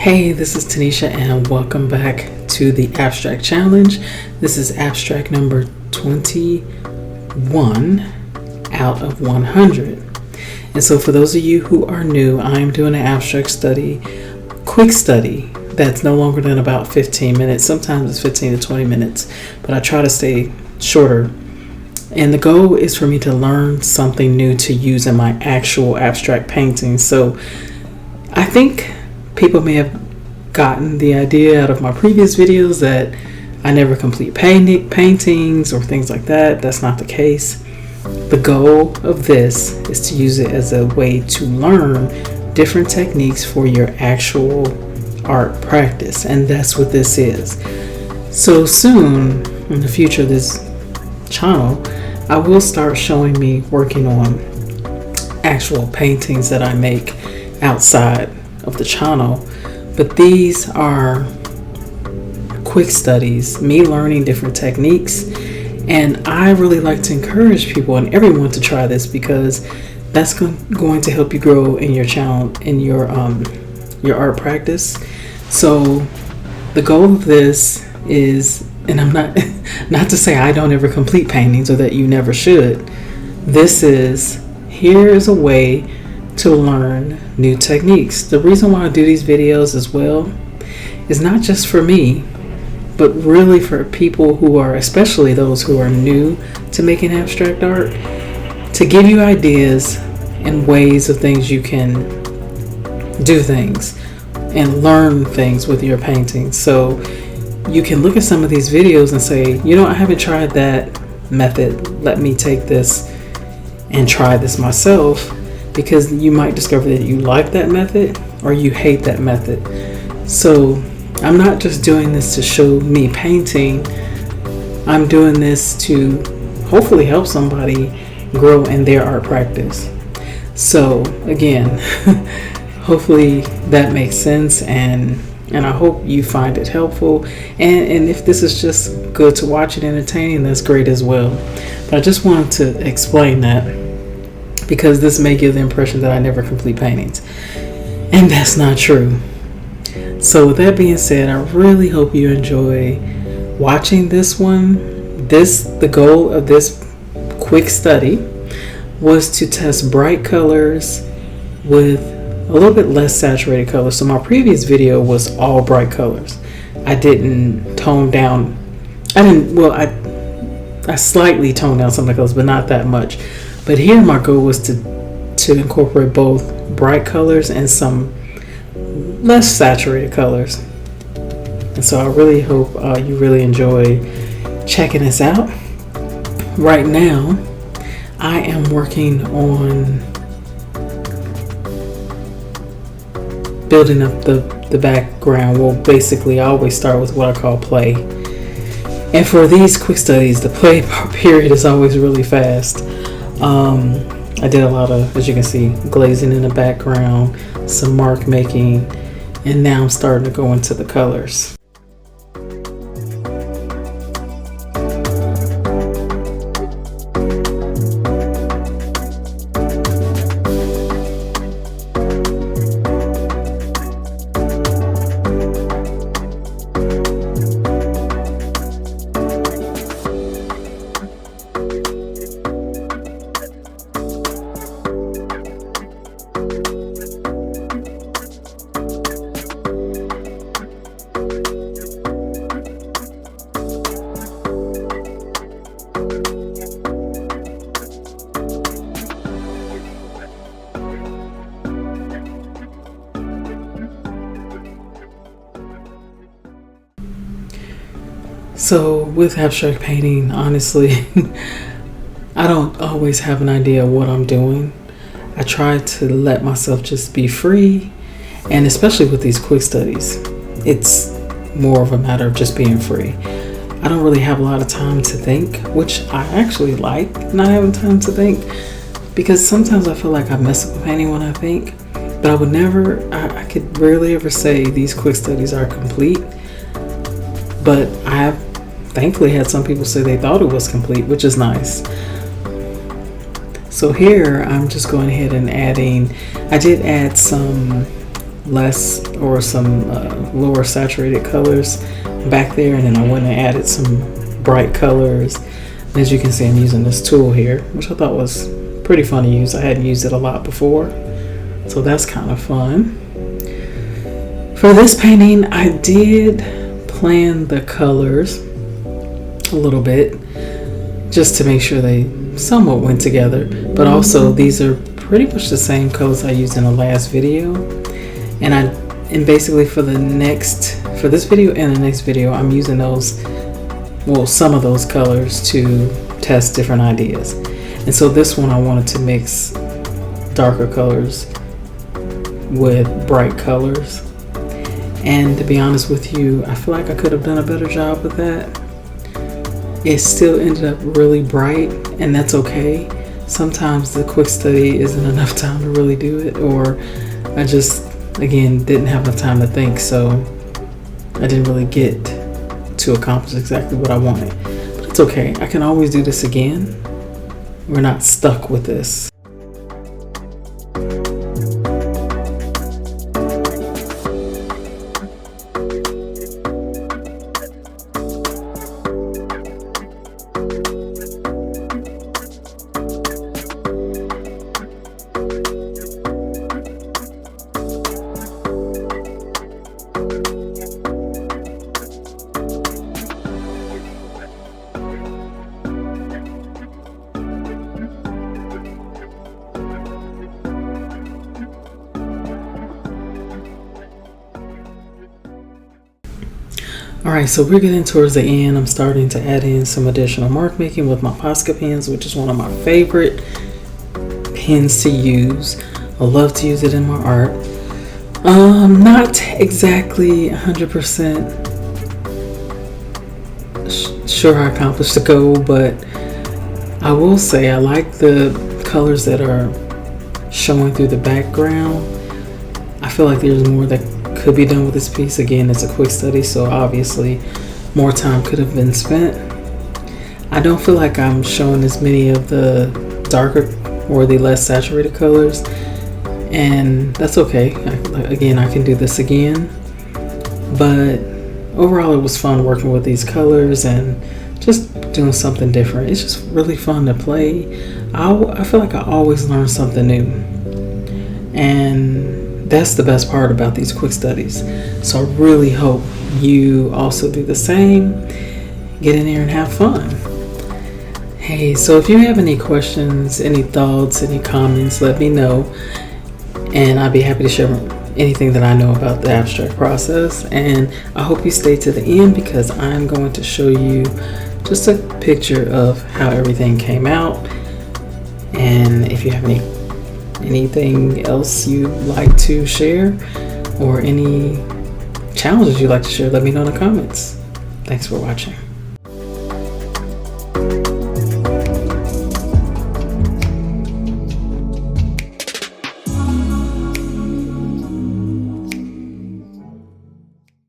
Hey, this is Tanisha and welcome back to the Abstract Challenge. This is abstract number 21 out of 100. And so for those of you who are new, I am doing an abstract study, quick study, that's no longer than about 15 minutes. Sometimes it's 15 to 20 minutes, but I try to stay shorter. And the goal is for me to learn something new to use in my actual abstract painting. So I think people may have gotten the idea out of my previous videos that I never complete paintings or things like that. That's not the case. The goal of this is to use it as a way to learn different techniques for your actual art practice, and that's what this is. So soon in the future of this channel, I will start showing me working on actual paintings that I make outside of the channel, but these are quick studies, me learning different techniques. And I really like to encourage people and everyone to try this because that's going to help you grow in your channel, in your art practice. So the goal of this is, and I'm not to say I don't ever complete paintings or that you never should. This is, here is a way to learn new techniques. The reason why I do these videos as well is not just for me, but really for people who are, especially those who are new to making abstract art, to give you ideas and ways of things you can do things and learn things with your paintings. So you can look at some of these videos and say, you know, I haven't tried that method. Let me take this and try this myself, because you might discover that you like that method or you hate that method. So I'm not just doing this to show me painting. I'm doing this to hopefully help somebody grow in their art practice. So again, hopefully that makes sense, and I hope you find it helpful. And if this is just good to watch and entertaining, that's great as well. But I just wanted to explain that, because this may give the impression that I never complete paintings, and that's not true. So with that being said, I really hope you enjoy watching this one. The goal of this quick study was to test bright colors with a little bit less saturated colors. So my previous video was all bright colors. I didn't tone down. I slightly toned down some of the colors, but not that much. But here my goal was to incorporate both bright colors and some less saturated colors. And so I really hope you really enjoy checking this out. Right now I am working on building up the background. Well, basically I always start with what I call play. And for these quick studies, the play period is always really fast. I did a lot of, as you can see, glazing in the background, some mark making, and now I'm starting to go into the colors. So with abstract painting, honestly, I don't always have an idea of what I'm doing. I try to let myself just be free, and especially with these quick studies, it's more of a matter of just being free. I don't really have a lot of time to think, which I actually like not having time to think, because sometimes I feel like I mess up with painting when I think, but I could rarely ever say these quick studies are complete. But I have thankfully had some people say they thought it was complete, which is nice. So here I'm just going ahead and I did add some less or some lower saturated colors back there, and then I went and added some bright colors. And as you can see, I'm using this tool here, which I thought was pretty fun to use. I hadn't used it a lot before, so that's kind of fun. For this painting, I did plan the colors a little bit just to make sure they somewhat went together, but also these are pretty much the same colors I used in the last video, and basically for this video and the next video, I'm using those, well, some of those colors to test different ideas. And so this one I wanted to mix darker colors with bright colors, and to be honest with you, I feel like I could have done a better job with that. It still ended up really bright, and that's okay. Sometimes the quick study isn't enough time to really do it, or I just, again, didn't have enough time to think, so I didn't really get to accomplish exactly what I wanted. But it's okay, I can always do this again. We're not stuck with this. Alright, so we're getting towards the end. I'm starting to add in some additional mark making with my Posca pens, which is one of my favorite pens to use. I love to use it in my art. Not exactly 100% sure I accomplished the goal, but I will say I like the colors that are showing through the background. I feel like there's more that could be done with this piece. Again, it's a quick study, so obviously more time could have been spent. I don't feel like I'm showing as many of the darker or the less saturated colors, and that's okay. Again, I can do this again, but overall it was fun working with these colors and just doing something different. It's just really fun to play. I feel like I always learn something new, and that's the best part about these quick studies. So I really hope you also do the same. Get in there and have fun. Hey, so if you have any questions, any thoughts, any comments, let me know, and I'd be happy to share anything that I know about the abstract process. And I hope you stay to the end, because I'm going to show you just a picture of how everything came out. And if you have anything else you'd like to share, or any challenges you'd like to share, let me know in the comments. Thanks for watching.